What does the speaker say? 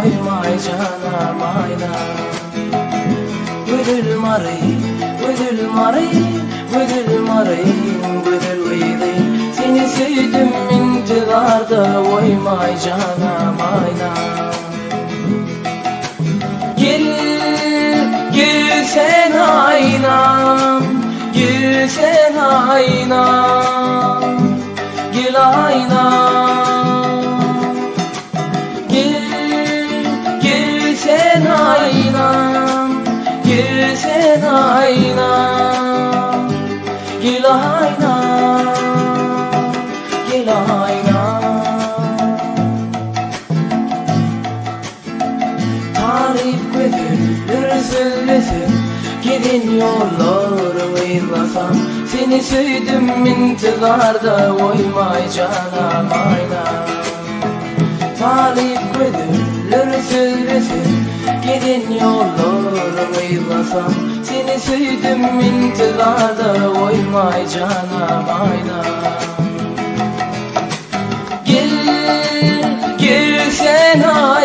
oymay canam aynam. Güdül marayım, güdül marayım, güdül marayım, güdül uyudayım. Seni sevdim intiharda oymay canam aynam. Gel sen aynam, gel sen aynam, gel aynam. Gel sen aynam, gel sen aynam, gel aynam, gel aynam. Tarif güdüldür söylesin, gidin yolları uylasam. Seni sevdim intiharda oymay canam aynam. Tarif güdüldür söylesin, gidin yolları uylasam. Seni sevdim intiharda oymay canam aynam. Gel sen aynam,